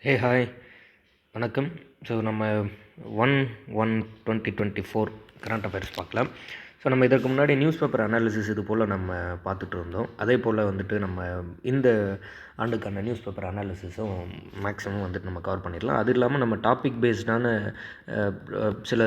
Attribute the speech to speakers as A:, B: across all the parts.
A: Hi வணக்கம். So நம்ம 1/1/2024 current affairs பார்க்கலாம். ஸோ நம்ம இதற்கு முன்னாடி நியூஸ் பேப்பர் அனாலிசிஸ் இது போல் நம்ம பார்த்துட்டு இருந்தோம். அதே போல் வந்துட்டு நம்ம இந்த ஆண்டுக்கான நியூஸ் பேப்பர் அனாலிசிஸும் மேக்ஸிமம் வந்துட்டு நம்ம கவர் பண்ணிடலாம். அது இல்லாமல் நம்ம டாபிக் பேஸ்டான சில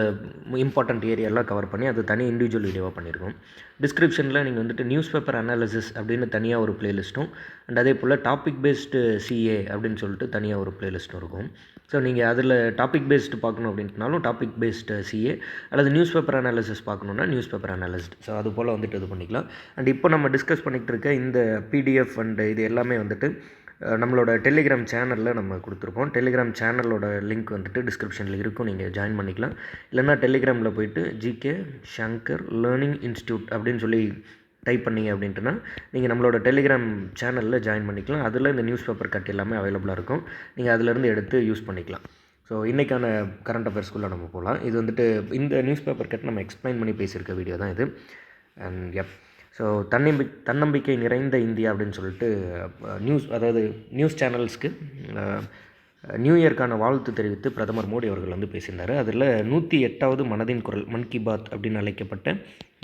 A: இம்பார்ட்டண்ட் ஏரியாலாம் கவர் பண்ணி அது தனி இண்டிவிஜுவல் வீடியோவாக பண்ணியிருக்கோம். டிஸ்கிரிப்ஷனில் நீங்கள் வந்துட்டு நியூஸ் பேப்பர் அனாலிசிஸ் அப்படின்னு தனியாக ஒரு ப்ளேலிஸ்ட்டும் அண்ட் அதே போல் டாபிக் பேஸ்டு சிஏ அப்படின்னு சொல்லிட்டு தனியாக ஒரு ப்ளேலிஸ்ட்டும் இருக்கும். ஸோ நீங்கள் அதில் டாபிக் பேஸ்டு பார்க்கணும் அப்படின்ட்டுனாலும் டாபிக் பேஸ்டு சிஏ அல்லது நியூஸ் பேப்பர் அனாலிசிஸ் பார்க்கணுன்னா நியூஸ் பேப்பர் அனாலிஸ்ட். ஸோ அது போல் வந்துட்டு இது பண்ணிக்கலாம். அண்ட் இப்போ நம்ம டிஸ்கஸ் பண்ணிகிட்டு இருக்க இந்த பிடிஎஃப் அண்ட் இது எல்லாமே வந்துட்டு நம்மளோட டெலிகிராம் சேனலில் நம்ம கொடுத்துருக்கோம். டெலிகிராம் சேனலோட லிங்க் வந்துட்டு டிஸ்கிரிப்ஷனில் இருக்கும், நீங்கள் ஜாயின் பண்ணிக்கலாம். இல்லைன்னா டெலிகிராமில் போய்ட்டு ஜிகே ஷங்கர் லேர்னிங் இன்ஸ்டியூட் அப்படின்னு சொல்லி டைப் பண்ணிங்க அப்படின்ட்டுனா நீங்கள் நம்மளோட டெலிகிராம் சேனலில் ஜாயின் பண்ணிக்கலாம். அதில் இந்த நியூஸ் பேப்பர் கட் எல்லாமே அவைலபிளாக இருக்கும், நீங்கள் அதிலேருந்து எடுத்து யூஸ் பண்ணிக்கலாம். ஸோ இன்றைக்கான கரண்ட் அஃபேர்ஸ்குள்ளே நம்ம போகலாம். இது வந்துட்டு இந்த நியூஸ் பேப்பர் கட் நம்ம எக்ஸ்பிளைன் பண்ணி பேசியிருக்க வீடியோ தான் இது. அண்ட் ஸோ தன்னம்பிக்கை நிறைந்த இந்தியா அப்படின்னு சொல்லிட்டு நியூஸ் சேனல்ஸ்க்கு நியூ இயர்க்கான வாழ்த்து தெரிவித்து பிரதமர் மோடி அவர்கள் வந்து பேசியிருந்தார். அதில் 108வது மனதின் குரல் மன் கி பாத் அப்படின்னு அழைக்கப்பட்ட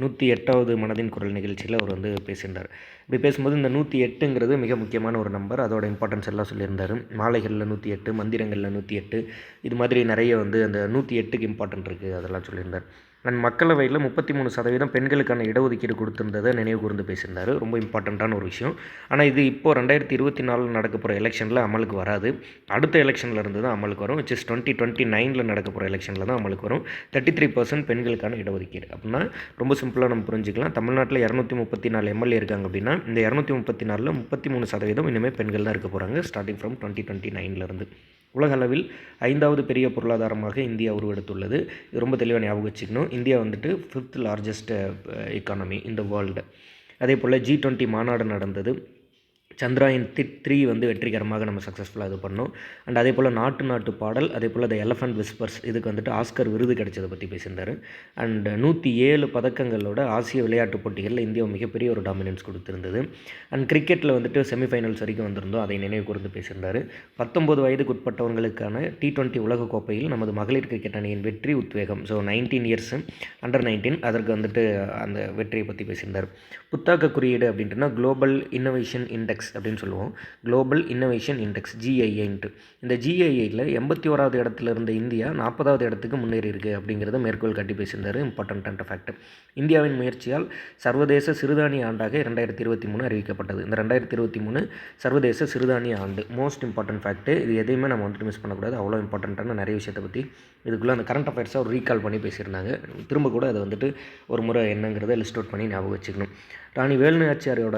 A: 108வது மனதின் குரல் நிகழ்ச்சியில் அவர் வந்து பேசியிருந்தார். இப்படி பேசும்போது இந்த 108ங்கிறது மிக முக்கியமான ஒரு நம்பர், அதோட இம்பார்ட்டன்ஸ் எல்லாம் சொல்லியிருந்தார். மாலைகளில் 108, மந்திரங்களில் 108, இது மாதிரி நிறைய வந்து அந்த 108க்கு இம்பார்ட்டன்ட் இருக்குது, அதெல்லாம் சொல்லியிருந்தார். அண்ட் மக்களவையில் 33% பெண்களுக்கான இடஒதுக்கீடு கொடுத்துருந்ததை நினைவு கூர்ந்து பேசியிருந்தார். ரொம்ப இம்பார்ட்டண்ட்டான ஒரு விஷயம். ஆனால் இது இப்போது 2024 நடக்க போகிற எலெக்ஷனில் அமலுக்கு வராது. அடுத்த எலெக்ஷனில் இருந்து தான் அமலுக்கு வரும், விச் இஸ் 2029 நடக்க போகிற எலெக்ஷனில் தான் அமலுக்கு வரும். 33% பெண்களுக்கான இடஒதுக்கீடு அப்படின்னா ரொம்ப சிம்பிளாக நம்ம புரிஞ்சுக்கலாம். தமிழ்நாட்டில் 234 எம்எல்ஏ இருக்காங்க அப்படின்னா இந்த 234ல் 33% இனிமேல் பெண்கள் தான் இருக்க போகிறாங்க ஸ்டார்டிங் ஃப்ரம் 2029 உலக அளவில் 5வது பெரிய பொருளாதாரமாக இந்தியா உருவெடுத்துள்ளது. இது ரொம்ப தெளிவாக ஞாபகம் வச்சுக்கணும். இந்தியா வந்துட்டு 5th லார்ஜஸ்ட் எக்கானமி இந்த வேர்ல்டு. அதே போல் G20 மாநாடு நடந்தது. சந்திராயன் 3 வந்து வெற்றிகரமாக நம்ம சக்ஸஸ்ஃபுல்லாக இது பண்ணோம். அண்ட் அதே போல் நாட்டு பாடல், அதே போல் த எலஃபண்ட் விஸ்பர்ஸ் இதுக்கு வந்துட்டு ஆஸ்கர் விருது கிடைச்சதை பற்றி பேசியிருந்தார். அண்ட் 107 பதக்கங்களோட ஆசிய விளையாட்டுப் போட்டிகளில் இந்தியா மிகப்பெரிய ஒரு டாமினன்ஸ் கொடுத்துருந்தது. அண்ட் கிரிக்கெட்டில் வந்துட்டு செமிஃபைனல்ஸ் வரைக்கும் வந்திருந்தோம், அதை நினைவு கூர்ந்து பேசியிருந்தார். 19 வயதுக்கு உட்பட்டவர்களுக்கான T20 உலகக்கோப்பையில் நமது மகளிர் கிரிக்கெட் அணியின் வெற்றி உத்வேகம். ஸோ 19 இயர்ஸ் அண்டர் 19 அதற்கு வந்துட்டு அந்த வெற்றியை பற்றி பேசியிருந்தார். புத்தாக்க குறியீடு அப்படின்ட்டுனா குளோபல் இன்னோவேஷன் இண்டெக்ஸ் அப்படின்னு சொல்லுவோம். குளோபல் இன்னோவேஷன் இண்டெக்ஸ் GIIன்ட்டு. இந்த GIIயில் 81வது இடத்துல இருந்த இந்தியா 40வது இடத்துக்கு முன்னேறி இருக்குது அப்படிங்கிறத மேற்கோள் காட்டி பேசியிருந்தார். Important fact. இந்தியாவின் முயற்சியால் சர்வதேச சிறுதானிய ஆண்டாக 2023 அறிவிக்கப்பட்டது. இந்த 2023 சர்வதேச சிறுதானிய ஆண்டு. Most important fact. இது எதையுமே நம்ம வந்துட்டு மிஸ் பண்ணக்கூடாது. அவ்வளோ இம்பார்ட்டண்ட்டான நிறைய விஷயத்தை பற்றி இதுக்குள்ளே அந்த கரண்ட் அஃபேர்ஸாக ஒரு ரீகால் பண்ணி பேசியிருந்தாங்க. திரும்ப கூட அதை வந்துட்டு ஒரு முறை என்னங்கிறத லிஸ்ட் அவுட் பண்ணி ஞாபகம் வச்சுக்கணும். ராணி வேலுநாச்சியாரோட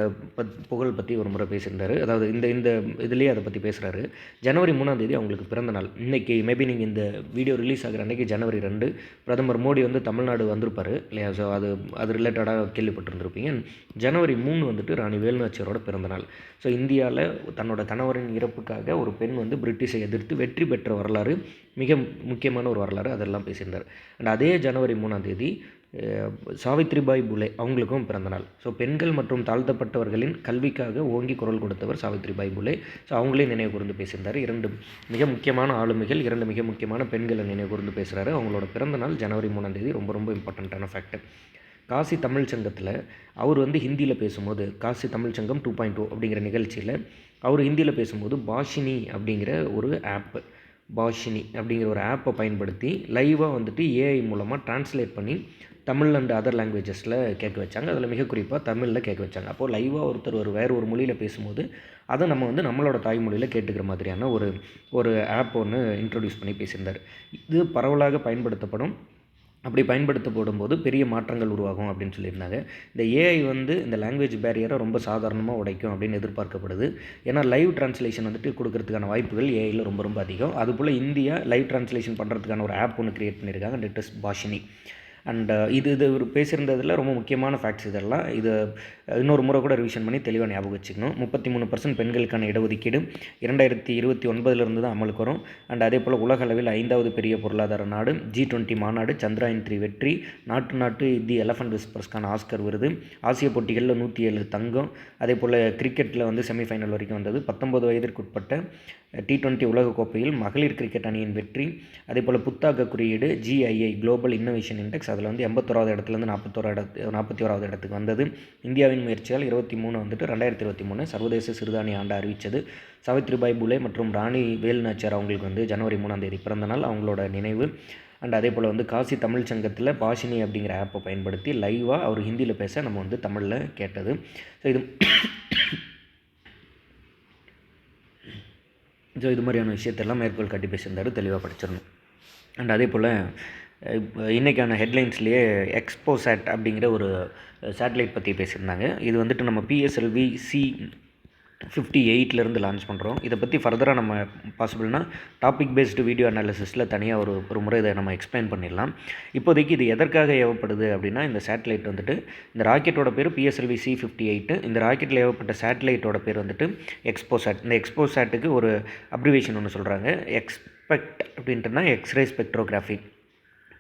A: புகழ் பற்றி ஒரு முறை பேசியிருந்தார். அதாவது இந்த இதுலேயே அதை பற்றி பேசுகிறாரு. ஜனவரி 3 அவங்களுக்கு பிறந்த நாள். இன்றைக்கி மேபி நீங்கள் இந்த வீடியோ ரிலீஸ் ஆகிற அன்றைக்கி ஜனவரி 2 பிரதமர் மோடி வந்து தமிழ்நாடு வந்திருப்பார் இல்லையா? ஸோ அது ரிலேட்டடாக கேள்விப்பட்டிருந்திருப்பீங்க. ஜனவரி 3 வந்துட்டு ராணி வேலுநாச்சியாரோட பிறந்த நாள். ஸோ இந்தியாவில் தன்னோட கணவரின் இறப்புக்காக ஒரு பெண் வந்து பிரிட்டிஷை எதிர்த்து வெற்றி பெற்ற வரலாறு, மிக முக்கியமான ஒரு வரலாறு, அதெல்லாம் பேசியிருந்தார். அண்ட் அதே ஜனவரி 3 சாவித்ரிபாய் புலே அவங்களுக்கும் பிறந்தநாள். ஸோ பெண்கள் மற்றும் தாழ்த்தப்பட்டவர்களின் கல்விக்காக ஓங்கி குரல் கொடுத்தவர் சாவித்ரிபாய் புலே. ஸோ அவங்களே நினைவு கூர்ந்து பேசியிருந்தார். 2 மிக முக்கியமான ஆளுமைகள், 2 மிக முக்கியமான பெண்களை நினைவு கூர்ந்து பேசுகிறாரு. அவங்களோட பிறந்தநாள் ஜனவரி 3 ரொம்ப இம்பார்ட்டண்ட்டான ஃபேக்ட். காசி தமிழ் சங்கத்தில் அவர் வந்து ஹிந்தியில் பேசும்போது, காசி தமிழ் சங்கம் 2.0 அப்படிங்கிற நிகழ்ச்சியில் அவர் ஹிந்தியில் பேசும்போது பாஷினி அப்படிங்கிற ஒரு ஆப்பை பயன்படுத்தி லைவாக வந்துட்டு AI மூலமாக டிரான்ஸ்லேட் பண்ணி தமிழ் அண்ட் அதர் லாங்குவேஜஸில் கேட்க வச்சாங்க. அதில் மிக குறிப்பாக தமிழில் கேட்க வச்சாங்க. அப்போது லைவாக ஒருத்தர் வேறு ஒரு மொழியில் பேசும்போது அதை நம்ம வந்து நம்மளோட தாய்மொழியில் கேட்டுக்கிற மாதிரியான ஒரு ஆப் ஒன்று இன்ட்ரடியூஸ் பண்ணி பேசியிருந்தார். இது பரவலாக பயன்படுத்தப்படும். அப்படி பயன்படுத்தப்படும் போது பெரிய மாற்றங்கள் உருவாகும் அப்படின்னு சொல்லியிருந்தாங்க. இந்த AI வந்து இந்த லாங்குவேஜ் பேரியரை ரொம்ப சாதாரணமாக உடைக்கும் அப்படின்னு எதிர்பார்க்கப்படுது. ஏன்னா லைவ் டிரான்ஸ்லேஷன் வந்துட்டு கொடுக்கறதுக்கான வாய்ப்புகள் AIயில் ரொம்ப அதிகம். அதுபோல் இந்தியா லைவ் டிரான்ஸ்லேஷன் பண்ணுறதுக்கான ஒரு ஆப் ஒன்று க்ரியேட் பண்ணியிருக்காங்க, இட் இஸ் பாஷினி. அண்ட் இது ஒரு பேசியிருந்ததில் ரொம்ப முக்கியமான ஃபேக்ட்ஸ் இதெல்லாம். இது இன்னொரு முறை கூட ரிவிஷன் பண்ணி தெளிவாக ஞாபகம் வச்சுக்கணும். 33% பெண்களுக்கான இடஒதுக்கீடு 2029 தான் அமலுக்கு வரும். அண்ட் அதே போல் உலக அளவில் 5வது பெரிய பொருளாதார நாடு, G20 மாநாடு, சந்திராயன்-3 வெற்றி, நாட்டு தி எலஃபண்ட் விஸ்பர்ஸ்க்கான ஆஸ்கர் விருது, ஆசிய போட்டிகளில் 107 தங்கம், அதே போல் கிரிக்கெட்டில் வந்து செமிஃபைனல் வரைக்கும் வந்தது, 19 வயதிற்குட்பட்ட T20 உலகக்கோப்பையில் மகளிர் கிரிக்கெட் அணியின் வெற்றி, அதே போல் புத்தாக்க குறியீடு GII குளோபல் இன்னோவேஷன் இண்டெக்ஸ் அதில் வந்து 81வது இடத்துலேருந்து 41வது இடத்துக்கு வந்தது. இந்தியாவின் முயற்சியால் 2023 சர்வதேச சிறுதானிய ஆண்டு அறிவித்தது. சாவித்ரிபாய் புலே மற்றும் ராணி வேலுநாச்சியார் அவங்களுக்கு வந்து ஜனவரி 3 பிறந்த நாள், அவங்களோட நினைவு. அண்ட் அதே போல் வந்து காசி தமிழ் சங்கத்தில் பாஷினி அப்படிங்கிற ஆப்பை பயன்படுத்தி லைவாக அவர் ஹிந்தியில் பேச நம்ம வந்து தமிழில் கேட்டது. ஸோ இது மாதிரியான விஷயத்தெல்லாம் மேற்கோள் காட்டி பேசியிருந்தார், தெளிவாக படிச்சிடணும். அண்ட் அதே போல் இன்றைக்கான ஹெட்லைன்ஸ்லேயே எக்ஸ்போசாட் அப்படிங்கிற ஒரு சேட்டலைட் பற்றி பேசியிருந்தாங்க. இது வந்துட்டு நம்ம PSLV C58 லான்ச் பண்ணுறோம். இதை பற்றி ஃபர்தராக நம்ம பாசிபிள்னா டாபிக் பேஸ்டு வீடியோ அனாலிசிஸில் தனியாக ஒரு முறை இதை நம்ம எக்ஸ்பிளைன் பண்ணிடலாம். இப்போதைக்கு இது எதற்காக ஏவப்படுது அப்படின்னா, இந்த சேட்டலைட் வந்துட்டு இந்த ராக்கெட்டோட பேர் PSLV C58. இந்த ராக்கெட்டில் ஏவப்பட்ட சேட்டலைட்டோட பேர் வந்துட்டு எக்ஸ்போசாட். இந்த எக்ஸ்போசாட்டுக்கு ஒரு அப்ரிவேஷன் ஒன்று சொல்கிறாங்க. எக்ஸ்பெக்ட் அப்படின்ட்டுனா எக்ஸ்ரே ஸ்பெக்ட்ரோகிராஃபி,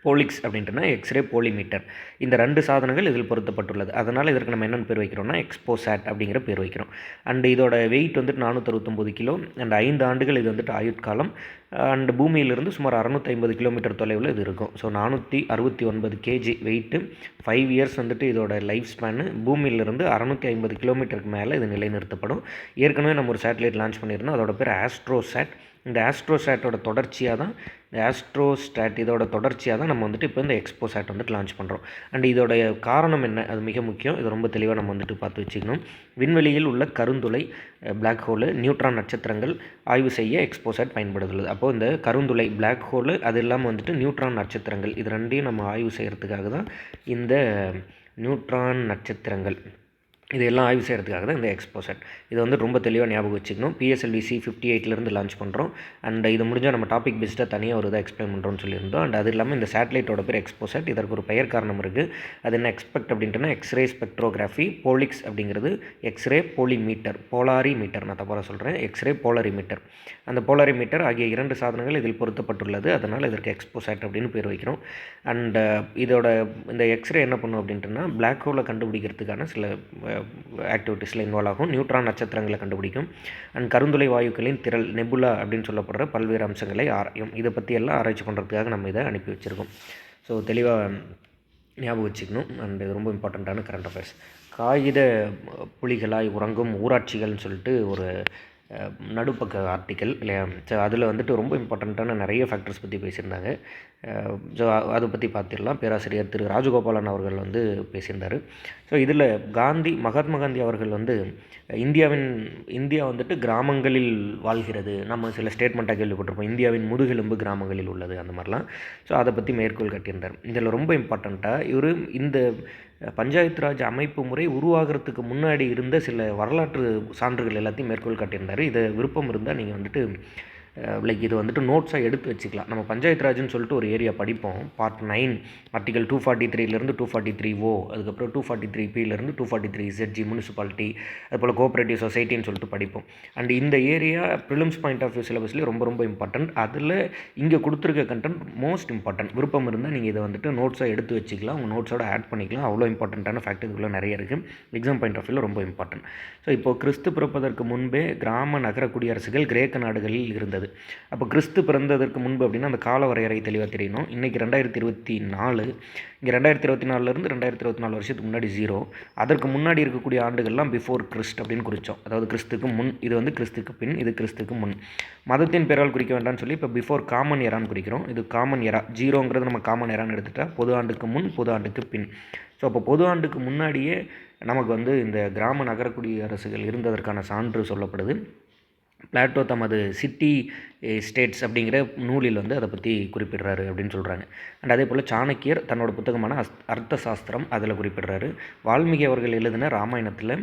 A: போலிக்ஸ் அப்படின்ட்டுனா எக்ஸ்ரே போலிமீட்டர். இந்த 2 சாதனங்கள் இதில் பொருத்தப்பட்டுள்ளது. அதனால் இதற்கு நம்ம என்னென்னு பேர் வைக்கிறோம்னா எக்ஸ்போசாட் அப்படிங்கிற பேர் வைக்கிறோம். அண்ட் இதோட வெயிட் வந்துட்டு 469 கிலோ. அண்ட் 5 ஆண்டுகள் இது வந்துட்டு ஆயுட்காலம். அண்ட் பூமியிலிருந்து சுமார் 650 கிலோமீட்டர் தொலைவில் இது இருக்கும். ஸோ 469 kg வெயிட்டு, 5 இயர்ஸ் வந்துட்டு இதோட லைஃப் ஸ்பேனு. பூமியிலிருந்து 650 கிலோமீட்டருக்கு மேலே இது நிலைநிறுத்தப்படும். ஏற்கனவே நம்ம ஒரு சேட்டலைட் லான்ச் பண்ணியிருந்தோம், அதோட பேர் ஆஸ்ட்ரோசாட். இந்த ஆஸ்ட்ரோசாட்டோட தொடர்ச்சியாக தான் இதோட தொடர்ச்சியாக தான் நம்ம வந்துட்டு இப்போ இந்த எக்ஸ்போசாட் வந்துட்டு லான்ச் பண்ணுறோம். அண்ட் இதோட காரணம் என்ன, அது மிக முக்கியம். இது ரொம்ப தெளிவாக நம்ம வந்துட்டு பார்த்து வச்சுக்கணும். விண்வெளியில் உள்ள கருந்துளை, பிளாக் ஹோலு, நியூட்ரான் நட்சத்திரங்கள் ஆய்வு செய்ய எக்ஸ்போசாட் பயன்படுத்துள்ளது. அப்போது இந்த கருந்துளை, பிளாக் ஹோலு, அது இல்லாமல் வந்துட்டு நியூட்ரான் நட்சத்திரங்கள், இது ரெண்டையும் நம்ம ஆய்வு செய்கிறதுக்காக தான் இந்த நியூட்ரான் நட்சத்திரங்கள் இதெல்லாம் ஆய்வு செய்கிறதுக்காக தான் இந்த எக்ஸ்போசாட். இதை வந்து ரொம்ப தெளிவாக ஞாபகம் வச்சுக்கணும். PSLV C58 லான்ச் பண்ணுறோம். அண்ட் இது முடிஞ்சால் நம்ம டாபிக் பேஸ்டாக தனியாக ஒரு இதாக எக்ஸ்பிளைன் பண்ணுறோம்னு சொல்லியிருந்தோம். அண்ட் அது இல்லாமல் இந்த சேட்டலைட்டோட பேர் எக்ஸ்போசாட். இதற்கு ஒரு பெயர் காரணம் இருக்குது. அது என்ன எக்ஸ்பெக்ட் அப்படின்ட்டுனா எக்ஸ்ரே ஸ்பெக்ட்ரோகிராஃபி, போலிக்ஸ் அப்படிங்கிறது எக்ஸ்ரே போலிமீட்டர், போலாரிமீட்டர், நான் தப்பாக சொல்கிறேன், எக்ஸ்ரே போலரிமீட்டர். அந்த போலரிமீட்டர் ஆகிய 2 சாதனங்கள் இதில் பொருத்தப்பட்டுள்ளது. அதனால் இதற்கு எக்ஸ்போசாட் அப்படின்னு பேர் வைக்கிறோம். அண்ட் இதோட இந்த எக்ஸ்ரே என்ன பண்ணும் அப்படின்ட்டுனா பிளாக் ஹோலை கண்டுபிடிக்கிறதுக்கான சில ஆக்டிவிட்டீஸில் இன்வால்வ் ஆகும். நியூட்ரான் நட்சத்திரங்களை கண்டுபிடிக்கும். அண்ட் கருந்துளை வாயுக்களின் திரள், நெபுலா அப்படின்னு சொல்லப்படுற பல்வேறு அம்சங்களை ஆராயும். இதை பற்றி எல்லாம் ஆராய்ச்சி பண்ணுறதுக்காக நம்ம இதை அனுப்பி வச்சுருக்கோம். ஸோ தெளிவாக ஞாபகம் வச்சுக்கணும். அண்ட் இது ரொம்ப இம்பார்ட்டண்ட்டான கரண்ட் அஃபேர்ஸ். காகித புலிகளாய் உறங்கும் ஊராட்சிகள்னு சொல்லிட்டு ஒரு நடுப்பக்க ஆர்டிக்கல் இல்லையா. ஸோ அதில் வந்துட்டு ரொம்ப இம்பார்ட்டண்ட்டான நிறைய ஃபேக்டர்ஸ் பற்றி பேசியிருந்தாங்க. ஸோ அதை பற்றி பார்த்துடலாம். பேராசிரியர் திரு ராஜகோபாலன் அவர்கள் வந்து பேசியிருந்தார். ஸோ இதில் மகாத்மா காந்தி அவர்கள் வந்து இந்தியா வந்துட்டு கிராமங்களில் வாழ்கிறது, நம்ம சில ஸ்டேட்மெண்ட்டாக கேள்விப்பட்டிருப்போம், இந்தியாவின் முதுகெலும்பு கிராமங்களில் உள்ளது, அந்த மாதிரிலாம். ஸோ அதை பற்றி மேற்கோள் காட்டியிருந்தார். இதில் ரொம்ப இம்பார்ட்டண்ட்டாக இவர் இந்த பஞ்சாயத்து ராஜ் அமைப்பு முறை உருவாகிறதுக்கு முன்னாடி இருந்த சில வரலாற்று சான்றுகள் எல்லாத்தையும் மேற்கோள் காட்டியிருந்தார். இதை விருப்பம் இருந்தால் நீங்கள் வந்துட்டு இது வந்துட்டு நோட்ஸாக எடுத்து வச்சுக்கலாம். நம்ம பஞ்சாயத்து ராஜ்னு சொல்லிட்டு ஒரு ஏரியா படிப்போம். பார்ட் 9 ஆர்டிகல் 243 243O, அதுக்கப்புறம் 243P 243ZG முனிசிபாலிட்டி, அதுபோல் கோஆப்ரேட்டிவ் சொசைட்டின்னு சொல்லிட்டு படிப்போம். அண்ட் இந்த area prelims point of view சிலபஸ்லேயே ரொம்ப ரொம்ப இம்பார்ட்டன்ட். அதில் இங்கே கொடுத்துருக்க கண்டென்ட் மோஸ்ட் இம்பார்ட்டன்ட். விருப்பம் இருந்தால் நீங்கள் இதை வந்துட்டு நோட்ஸாக எடுத்து வச்சுக்கலாம், உங்கள் நோட்ஸோட ஆட் பண்ணிக்கலாம். அவ்வளோ இம்பார்ட்டண்ட்டான ஃபேக்ட் இதுக்குள்ளே நிறைய இருக்குது. எக்ஸாம் பாயிண்ட் ஆஃப் வியூவில் ரொம்ப இம்பார்ட்டன்ட். ஸோ இப்போது கிறிஸ்து பிறப்பதற்கு முன்பே கிராம நகர குடியரசுகள் கிரேக்க நாடுகளில் இருந்தது. அப்போ கிறிஸ்து பிறந்ததற்கு முன்பு அப்படின்னா அந்த கால வரையறை தெளிவாக தெரியணும். இன்றைக்கி 2024, இங்கே 2024 2024 வருஷத்துக்கு முன்னாடி 0. அதற்கு முன்னாடி இருக்கக்கூடிய ஆண்டுகள்லாம் பிஃபோர் கிறிஸ்ட் அப்படின்னு குறித்தோம். அதாவது கிறிஸ்துக்கு முன், இது வந்து கிறிஸ்துக்கு பின், இது கிறிஸ்துக்கு முன். மதத்தின் பேரால் குறிக்க வேண்டாம்னு சொல்லி இப்போ பிஃபோர் காமன் எரான்னு குறிக்கிறோம். இது காமன் எரா, 0ங்கிறது நம்ம காமன் எரான்னு எடுத்துகிட்டா பொது ஆண்டுக்கு முன், பொது ஆண்டுக்கு பின். ஸோ அப்போ பொது ஆண்டுக்கு முன்னாடியே நமக்கு வந்து இந்த கிராம நகர குடியரசுகள் இருந்ததற்கான சான்று சொல்லப்படுது. பிளாட்டோ தமது சிட்டி ஸ்டேட்ஸ் அப்படிங்கிற நூலில் வந்து அதை பற்றி குறிப்பிடுறாரு அப்படின்னு சொல்கிறாங்க. அண்ட் அதே போல் சாணக்கியர் தன்னோட புத்தகமான அர்த்த சாஸ்திரம் அதில் குறிப்பிடுறாரு. வால்மீகி அவர்கள் எழுதின ராமாயணத்தில்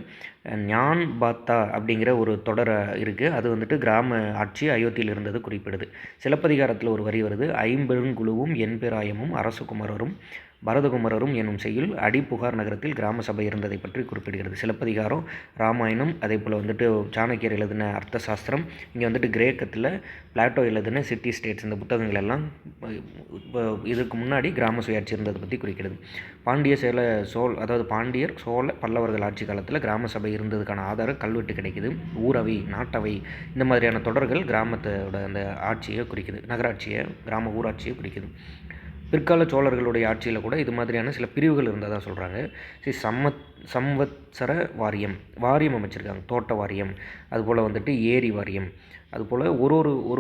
A: ஞான் பாத்தா அப்படிங்கிற ஒரு தொடர் இருக்குது. அது வந்துட்டு கிராம ஆட்சி அயோத்தியில் இருந்தது குறிப்பிடுது. சிலப்பதிகாரத்தில் ஒரு வரி வருது, 50 குழுவும் 80,000 அரசகுமாரரும் பரதகுமரரும் என்னும் செய்யுள் அடிப்புகார் நகரத்தில் கிராம சபை இருந்ததை பற்றி குறிப்பிடுகிறது. சிலப்பதிகாரம், ராமாயணம், அதே போல் வந்துட்டு சாணக்கியர் எழுதின அர்த்த சாஸ்திரம், இங்கே வந்துட்டு கிரேக்கத்தில் பிளாட்டோ எழுதின சிட்டி ஸ்டேட்ஸ், இந்த புத்தகங்கள் எல்லாம் இதுக்கு முன்னாடி கிராம சுயாட்சி இருந்ததை பற்றி குறிக்கிறது. பாண்டியர், சோழ, பல்லவர்கள் ஆட்சி காலத்தில் கிராம சபை இருந்ததுக்கான ஆதாரம் கல்வெட்டு கிடைக்குது. ஊரவை, நாட்டவை, இந்த மாதிரியான தொடர்கள் கிராமத்தோட அந்த ஆட்சியை குறிக்குது, நகராட்சியை, கிராம ஊராட்சியை குறிக்குது. பிற்கால சோழர்களுடைய ஆட்சியில் கூட இது மாதிரியான சில பிரிவுகள் இருந்ததாக சொல்கிறாங்க. சம்வத்சர வாரியம் அமைச்சிருக்காங்க. தோட்ட வாரியம், அதுபோல் வந்துட்டு ஏரி வாரியம், அதுபோல்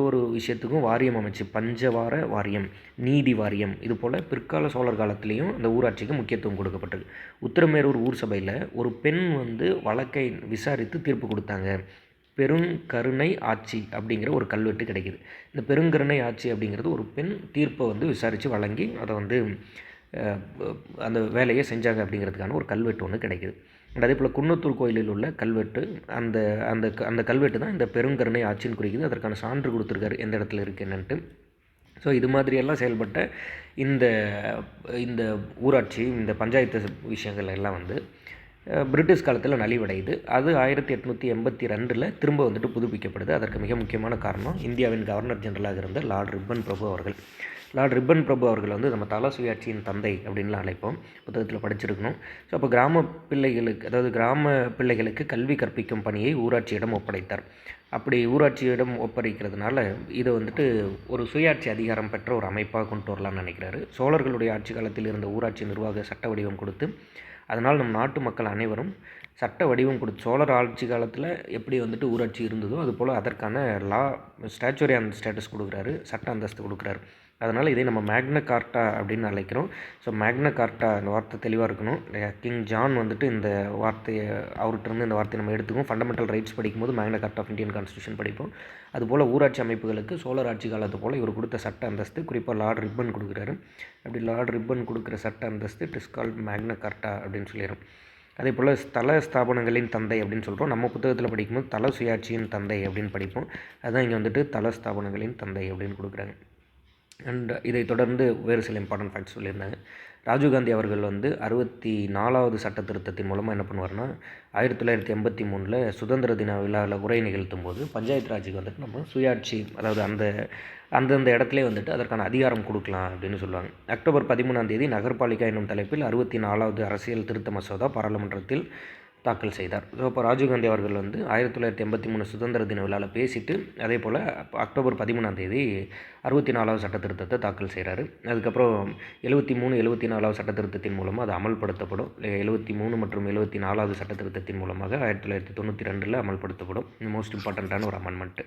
A: ஒரு விஷயத்துக்கும் வாரியம் அமைச்சு, பஞ்சவார வாரியம், நீதி வாரியம், இது போல் பிற்கால சோழர் காலத்திலையும் அந்த ஊராட்சிக்கு முக்கியத்துவம் கொடுக்கப்பட்டது. உத்திரமேரூர் ஊர் சபையில் ஒரு பெண் வழக்கை விசாரித்து தீர்ப்பு கொடுத்தாங்க. பெருங்கருணை ஆட்சி அப்படிங்கிற ஒரு கல்வெட்டு கிடைக்கிது. இந்த பெருங்கருணை ஆட்சி அப்படிங்கிறது ஒரு பெண் தீர்ப்பை விசாரித்து வழங்கி அதை அந்த வேலையை செஞ்சாங்க அப்படிங்கிறதுக்கான ஒரு கல்வெட்டு ஒன்று கிடைக்கிது. அதே போல் குன்னத்தூர் கோயிலில் உள்ள கல்வெட்டு, அந்த அந்த அந்த கல்வெட்டு தான் இந்த பெருங்கருணை ஆட்சின்னு குறிக்குது. அதற்கான சான்று கொடுத்துருக்காரு எந்த இடத்துல இருக்குது என்னன்ட்டு. ஸோ இது மாதிரியெல்லாம் செயல்பட்ட இந்த ஊராட்சி, இந்த பஞ்சாயத்து விஷயங்கள் எல்லாம் பிரிட்டிஷ் காலத்தில் நலிவடையுது. அது 1882 திரும்ப புதுப்பிக்கப்படுது. அதற்கு மிக முக்கியமான காரணம் இந்தியாவின் கவர்னர் ஜெனரலாக இருந்த லார்ட் ரிப்பன் பிரபு அவர்கள். லார்ட் ரிப்பன் பிரபு அவர்கள் நம்ம தல சுயாட்சியின் தந்தை அப்படின்லாம் அழைப்போம். புத்தகத்தில் படிச்சிருக்கணும். ஸோ அப்போ கிராம பிள்ளைகளுக்கு கல்வி கற்பிக்கும் பணியை ஊராட்சியிடம் ஒப்படைத்தார். அப்படி ஊராட்சியிடம் ஒப்படைக்கிறதுனால இதை ஒரு சுயாட்சி அதிகாரம் பெற்ற ஒரு அமைப்பாக கொண்டு வரலாம்னு நினைக்கிறாரு. சோழர்களுடைய ஆட்சி காலத்தில் இருந்த ஊராட்சி நிர்வாக சட்ட வடிவம் கொடுத்து, அதனால் நம் நாட்டு மக்கள் அனைவரும் சட்ட வடிவம் கொடுத்து, சோழர் ஆட்சி காலத்தில் எப்படி ஊராட்சி இருந்ததோ அதுபோல் அதற்கான ஸ்டாச்சுரி அண்ட் ஸ்டேட்டஸ் கொடுக்குறாரு, சட்ட அந்தஸ்து கொடுக்குறாரு. அதனால் இதை நம்ம மேக்னா கார்ட்டா அப்படின்னு அழைக்கிறோம். ஸோ மேக்னா கார்ட்டா, இந்த வார்த்தை தெளிவாக இருக்கணும். கிங் ஜான் இந்த வார்த்தையை அவர்கிட்ட இந்த வார்த்தையை நம்ம எடுத்துக்குவோம். ஃபண்டமெண்டல் ரைட்ஸ் படிக்கும்போது மேக்னா கார்ட்டா ஆஃப் இந்தியன் கான்ஸ்டியூஷன் படிப்போம். அதுபோல் ஊராட்சி அமைப்புகளுக்கு சோழர் ஆட்சி காலத்து போல் இவர் கொடுத்த சட்ட அந்தஸ்து, குறிப்பாக லார்ட் ரிப்பன் கொடுக்குறாரு. அப்படி லார்ட் ரிப்பன் கொடுக்குற சட்ட அந்தஸ்து இட் இஸ் கால்ட் மேக்னா கார்ட்டா அப்படின்னு சொல்லிடும். அதே போல் ஸ்தல ஸ்தாபனங்களின் தந்தை அப்படின்னு சொல்கிறோம். நம்ம புத்தகத்தில் படிக்கும்போது தல சுயாட்சியின் தந்தை அப்படின்னு படிப்போம். அதுதான் இங்கே தல ஸ்தாபனங்களின் தந்தை அப்படின்னு கொடுக்குறாங்க. அண்ட் இதை தொடர்ந்து வேறு சில இம்பார்ட்டன்ட் ஃபேக்ட்ஸ் சொல்லியிருந்தாங்க. ராஜீவ்காந்தி அவர்கள் 64வது சட்ட திருத்தத்தின் மூலமாக என்ன பண்ணுவார்னா, 1983 சுதந்திர தின விழாவில் உரை நிகழ்த்தும் போது பஞ்சாயத்து ராஜுக்கு நம்ம சுயாட்சி, அதாவது அந்தந்த இடத்துல அதற்கான அதிகாரம் கொடுக்கலாம் அப்படின்னு சொல்லுவாங்க. அக்டோபர் 13 நகர்பாலிகா என்னும் தலைப்பில் 64வது அரசியல் திருத்த மசோதா பாராளுமன்றத்தில் தாக்கல் செய்தார். ஸோ அப்போ ராஜீவ்காந்தி அவர்கள் 1983 சுதந்திர தின விழாவில் பேசிட்டு, அதே போல் அக்டோபர் 13 64வது சட்ட திருத்தத்தை தாக்கல் செய்கிறாரு. அதுக்கப்புறம் 73, 74வது சட்ட திருத்தத்தின் மூலமாக அது அமல்படுத்தப்படும். 73 மற்றும் 74வது சட்ட திருத்தத்தின் மூலமாக 1992 அமல்படுத்தப்படும். மோஸ்ட் இம்பார்ட்டண்ட்டான ஒரு அமெண்ட்மெண்ட்டு.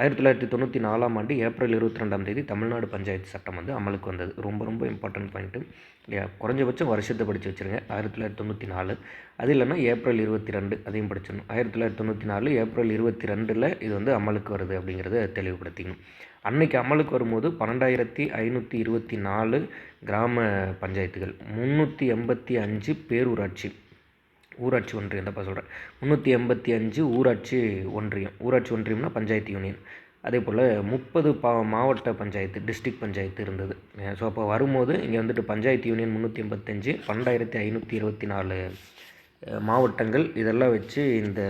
A: 1994 ஏப்ரல் 22 தமிழ்நாடு பஞ்சாயத்து சட்டம் அமலுக்கு வந்தது. ரொம்ப ரொம்ப இம்பார்ட்டன்ட் பாயிண்ட்டு இல்லையா? குறைஞ்சபட்சம் வருஷத்தை படித்து வச்சுருங்க. 1994, அது இல்லைன்னா ஏப்ரல் 22 அதையும் படிச்சிடணும். 1994 ஏப்ரல் 22 இது அமலுக்கு வருது அப்படிங்கிறத தெளிவுபடுத்திக்கணும். அன்னைக்கு அமலுக்கு வரும்போது 12,524 கிராம பஞ்சாயத்துகள், 385 பேரூராட்சி, ஊராட்சி ஒன்றியம் தப்பா சொல்கிறேன், 385 ஊராட்சி ஒன்றியம்னா பஞ்சாயத்து யூனியன். அதே போல் 30 மாவட்ட பஞ்சாயத்து, டிஸ்ட்ரிக்ட் பஞ்சாயத்து இருந்தது. ஸோ அப்போ வரும்போது இங்கே பஞ்சாயத்து யூனியன் 385, 12,524 மாவட்டங்கள், இதெல்லாம் வச்சு இந்த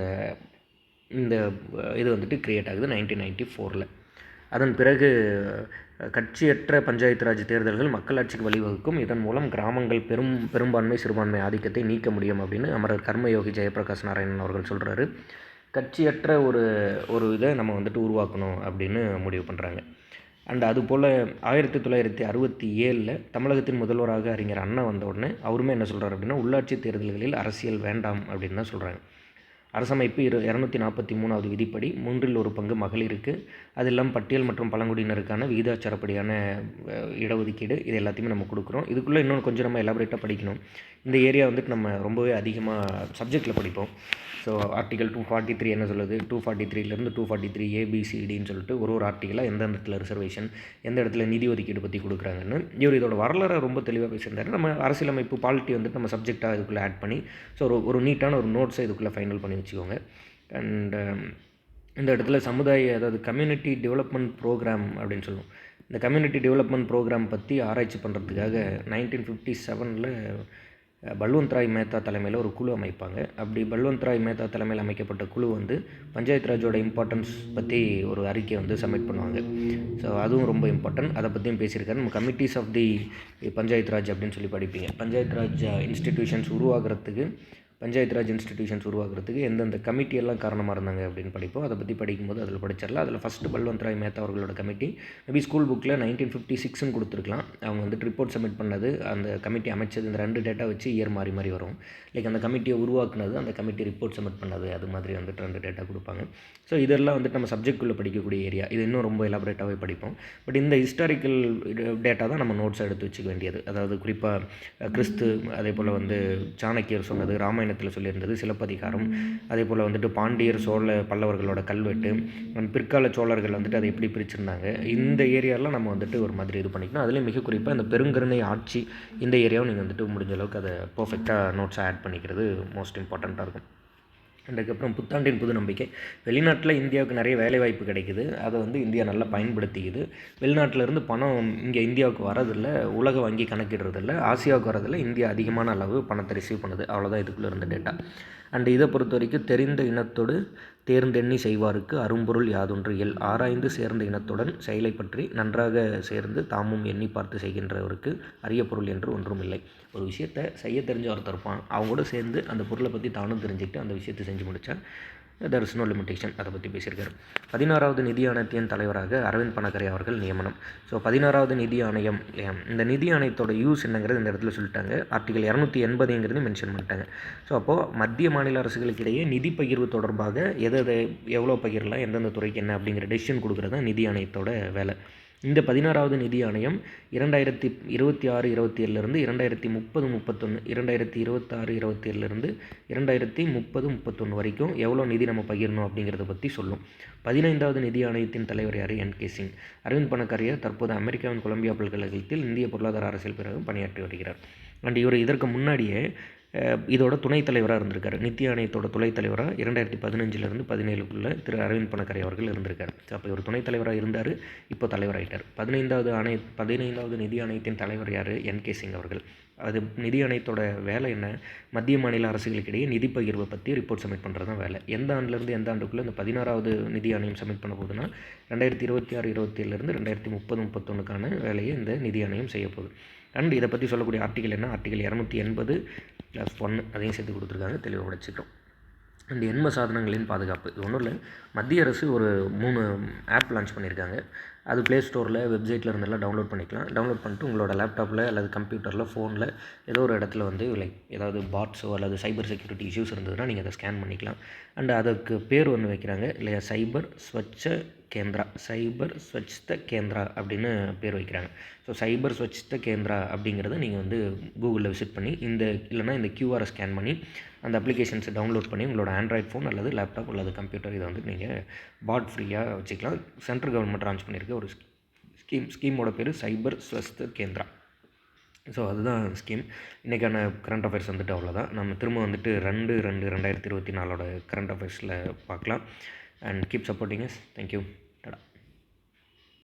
A: இது கிரியேட் ஆகுது 1994. அதன் பிறகு கட்சியற்ற பஞ்சாயத்து ராஜ் தேர்தல்கள் மக்களாட்சிக்கு வழிவகுக்கும். இதன் மூலம் கிராமங்கள் பெரும்பான்மை சிறுபான்மை ஆதிக்கத்தை நீக்க முடியும் அப்படின்னு அமரர் கர்மயோகி ஜெயபிரகாஷ் நாராயணன் அவர்கள் சொல்கிறாரு. கட்சியற்ற ஒரு இதை நம்ம உருவாக்கணும் அப்படின்னு முடிவு பண்ணுறாங்க. அண்ட் அதுபோல் 1967 தமிழகத்தின் முதல்வராக அறிஞர் அண்ணா வந்த உடனே அவருமே என்ன சொல்கிறார் அப்படின்னா, உள்ளாட்சி தேர்தல்களில் அரசியல் வேண்டாம் அப்படின்னு தான் சொல்கிறாங்க. அரசமைப்பு 243வது விதிப்படி 1/3 பங்கு மகளிருக்கு, அது இல்லாமல் பட்டியல் மற்றும் பழங்குடியினருக்கான விகிதாச்சாரப்படியான இடஒதுக்கீடு, இது எல்லாத்தையுமே நம்ம கொடுக்குறோம். இதுக்குள்ளே இன்னொன்று கொஞ்சம் நம்ம எலாபரேட்டாக படிக்கணும். இந்த ஏரியா நம்ம ரொம்பவே அதிகமாக சப்ஜெக்டில் படிப்போம். ஸோ ஆர்டிகல் 243 என்ன சொல்லுது, 243 243 ABCDன்னு சொல்லிட்டு ஒரு ஆர்டிகலாக எந்த இடத்துல ரிசர்வேஷன், எந்த இடத்துல நிதி ஒதுக்கீடு பற்றி கொடுக்குறாங்கன்னு இவர் இதோட வரலாறு ரொம்ப தெளிவாக பேசியிருந்தார். நம்ம அரசியலமைப்பு பாலிட்டி நம்ம சப்ஜெக்டாக இதுக்குள்ளே ஆட் பண்ணி, ஸோ ஒரு நீட்டான ஒரு நோட்ஸை இதுக்குள்ளே ஃபைனல் பண்ணி வச்சுக்கோங்க. அண்ட் இந்த இடத்துல அதாவது கம்யூனிட்டி டெவலப்மெண்ட் ப்ரோக்ராம் அப்படின்னு சொல்லுவோம். இந்த கம்யூனிட்டி டெவலப்மெண்ட் ப்ரோக்ராம் பற்றி ஆராய்ச்சி பண்ணுறதுக்காக 1957 பல்வந்த் ராய் மேத்தா தலைமையில் ஒரு குழு அமைப்பாங்க. அப்படி பல்வந்த் ராய் மேத்தா தலைமையில் அமைக்கப்பட்ட குழு வந்து பஞ்சாயத்து ராஜோட இம்பார்ட்டன்ஸ் பற்றி ஒரு அறிக்கை வந்து சப்மிட் பண்ணுவாங்க. ஸோ அதுவும் ரொம்ப இம்பார்ட்டன்ட், அதை பற்றியும் பேசியிருக்காரு. நம்ம committees of the panchayat Raj அப்படின்னு சொல்லி படிப்பீங்க. பஞ்சாயத்து ராஜ் இன்ஸ்டிடியூஷன்ஸ் உருவாகிறதுக்கு எந்தெந்த கமிட்டியெல்லாம் காரணமாக இருந்தாங்க அப்படின்னு படிப்போம். அதை பற்றி படிக்கும்போது அதில் படிச்சிடலாம். அதில் ஃபஸ்ட்டு பல்வந்த் ராய் மேத்தா அவர்களோட கமிட்டி மேபி ஸ்கூல் புக்கில் 1956ன்னு கொடுத்துருக்கலாம். அவங்க வந்துட்டு ரிப்போர்ட் சப்மிட் பண்ணது, அந்த கமிட்டி அமைச்சது, இந்த 2 டேட்டா வச்சு இயர் மாறி மாறி வரும். லைக் அந்த கமிட்டியை உருவாக்குனது, அந்த கமிட்டி ரிப்போர்ட் சப்மிட் பண்ணது, அது மாதிரி வந்துட்டு 2 டேட்டா கொடுப்பாங்க. ஸோ இதெல்லாம் வந்துட்டு நம்ம சப்ஜெக்ட்குள்ளே படிக்கக்கூடிய ஏரியா. இது இன்னும் ரொம்ப எலாபரேட்டாகவே படிப்போம். பட் இந்த ஹிஸ்டாரிக்கல் டேட்டா தான் நம்ம நோட்ஸை எடுத்து வச்சுக்க வேண்டியது. அதாவது குறிப்பாக கிறிஸ்து, அதே போல் வந்து சாணக்கியர் சொன்னது, ராமாயணத்தில் சொல்லியிருந்தது, சிலப்பதிகாரம், அதே போல் வந்துட்டு பாண்டியர், பல்லவர்களோட கல்வெட்டு, பிற்கால சோழர்கள் வந்துட்டு அதை எப்படி பிரிச்சிருந்தாங்க, இந்த ஏரியாலாம் நம்ம வந்துட்டு ஒரு மாதிரி இது பண்ணிக்கணும். அதுலேயும் மிக குறிப்பாக இந்த பெருங்கருணை ஆட்சி, இந்த ஏரியாவும் நீங்கள் வந்துட்டு முடிஞ்ச அளவுக்கு அதை பர்ஃபெக்டாக நோட்ஸை ஆட் பண்ணிக்கிறது மோஸ்ட் இம்பார்ட்டண்ட்டாக இருக்கும். அதுக்கப்புறம் புத்தாண்டின் புது நம்பிக்கை. வெளிநாட்டில் இந்தியாவுக்கு நிறைய வேலைவாய்ப்பு கிடைக்குது, அதை வந்து இந்தியா நல்லா பயன்படுத்திக்குது. வெளிநாட்டிலேருந்து பணம் இங்கே இந்தியாவுக்கு வரதில்லை, உலக வங்கி கணக்கிடுறதில்ல, ஆசியாவுக்கு வரதில்லை, இந்தியா அதிகமான அளவு பணத்தை ரிசீவ் பண்ணுது. அவ்வளோதான் இதுக்குள்ளே இருந்த டேட்டா. அண்ட் இதை பொறுத்த வரைக்கும் தெரிந்த இனத்தோடு தேர்ந்தெண்ணி செய்வாருக்கு அரும்பொருள் யாதொன்று எல். ஆராய்ந்து சேர்ந்த இனத்துடன் செயலை பற்றி நன்றாக சேர்ந்து தாமும் எண்ணி பார்த்து செய்கின்றவருக்கு அரிய பொருள் என்று ஒன்றும் இல்லை. ஒரு விஷயத்தை செய்ய தெரிஞ்ச ஒருத்தர் இருப்பான், அவங்களோட சேர்ந்து அந்த பொருளை பற்றி தானும் தெரிஞ்சுக்கிட்டு அந்த விஷயத்தை செஞ்சு முடித்தா there is no limitation. அதை பற்றி பேசியிருக்காரு. 16வது நிதி ஆணையத்தின் தலைவராக அரவிந்த் பனகரே அவர்கள் நியமனம். ஸோ 16வது நிதி ஆணையம், இந்த நிதி ஆணையத்தோட யூஸ் என்னங்கிறது இந்த இடத்துல சொல்லிட்டாங்க. ஆர்டிகல் 280 மென்ஷன் பண்ணிட்டாங்க. ஸோ அப்போது மத்திய மாநில அரசுகளுக்கு இடையே நிதி பகிர்வு தொடர்பாக எவ்வளோ பகிரலாம், எந்தெந்த துறைக்கு என்ன அப்படிங்கிற டெசிஷன் கொடுக்குறது தான் நிதி ஆணையத்தோட வேலை. இந்த 16வது நிதி ஆணையம் 2026-27 2030-31 2026-27 2030-31 வரைக்கும் எவ்வளோ நிதி நம்ம பகிரணும் அப்படிங்கிறத பற்றி சொல்லும். 15வது நிதி ஆணையத்தின் தலைவர் யார்? என்.கே. சிங். அரவிந்த் பனகரியா தற்போது அமெரிக்காவின் கொலம்பியா பல்கலைக்கழகத்தில் இந்திய பொருளாதார அரசியல் பிரிவு பணியாற்றி வருகிறார். அண்ட் இவர் இதற்கு முன்னாடியே இதோட துணைத் தலைவராக இருந்திருக்காரு. நிதி ஆணையத்தோட துணைத் தலைவராக 2015 17 திரு அரவிந்த் பனகரே அவர்கள் இருந்திருக்காரு. ஸோ அப்போ இவர் துணைத் தலைவராக இருந்தார், இப்போ தலைவராகிட்டார். 15வது நிதி ஆணையத்தின் தலைவர் யார்? என்.கே. சிங் அவர்கள். அது நிதி ஆணையத்தோட வேலை என்ன? மத்திய மாநில அரசுகளுக்கிடையே நிதி பகிர்வை பற்றி ரிப்போர்ட் சப்மிட் பண்ணுறது தான் வேலை. எந்த ஆண்டுலேருந்து எந்த ஆண்டுக்குள்ளே இந்த 16வது நிதி ஆணையம் சப்மிட் பண்ண போகுதுன்னா 2026-27 2030-31 வேலையை இந்த நிதி ஆணையம் செய்ய போகுது. அண்ட் இதை பற்றி சொல்லக்கூடிய ஆர்டிகல் என்ன? ஆர்டிகல் 280+1 அதையும் சேர்த்து கொடுத்துருக்காங்க, தெளிவாக படிச்சுக்கிறோம். அண்ட் எண்ம சாதனங்களின் பாதுகாப்பு. இது ஒன்றும் இல்லை, மத்திய அரசு ஒரு 3 ஆப் லான்ச் பண்ணியிருக்காங்க. அது ப்ளே ஸ்டோரில், வெப்சைட்டில் இருந்தெல்லாம் டவுன்லோட் பண்ணிக்கலாம். டவுன்லோட் பண்ணிட்டு உங்களோட லேப்டாப்பில் அல்லது கம்ப்யூட்டரில், ஃபோனில் ஏதோ ஒரு இடத்துல வந்து லைக் ஏதாவது பாட்ஸோ அல்லது சைபர் செக்யூரிட்டி இஷ்யூஸ் இருந்ததுன்னா நீங்கள் அதை ஸ்கேன் பண்ணிக்கலாம். அண்ட் அதுக்கு பேர் ஒன்று வைக்கிறாங்க இல்லையா, சைபர் ஸ்வச்த கேந்திரா அப்படின்னு பேர் வைக்கிறாங்க. ஸோ சைபர் ஸ்வச்த கேந்திரா அப்படிங்கிறத நீங்கள் வந்து கூகுளில் விசிட் பண்ணி இல்லைனா இந்த கியூஆரை ஸ்கேன் பண்ணி அந்த அப்ளிகேஷன்ஸை டவுன்லோட் பண்ணி உங்களோட ஆண்ட்ராய்ட் ஃபோன் அல்லது லேப்டாப் அல்லது கம்ப்யூட்டர் இதை வந்து நீங்கள் பாட் ஃப்ரீயாக வச்சுக்கலாம். சென்ட்ரல் கவர்மெண்ட் லான்ச் பண்ணியிருக்க ஒரு ஸ்கீமோட பேர் சைபர் ஸ்வஸ்த கேந்திரா. ஸோ அதுதான் ஸ்கீம். இன்றைக்கான கரண்ட் அஃபேர்ஸ் வந்துட்டு அவ்வளோதான். நம்ம திரும்ப வந்துட்டு 2/2/2024 கரண்ட் அஃபேர்ஸில் பார்க்கலாம். And keep supporting us. Thank you.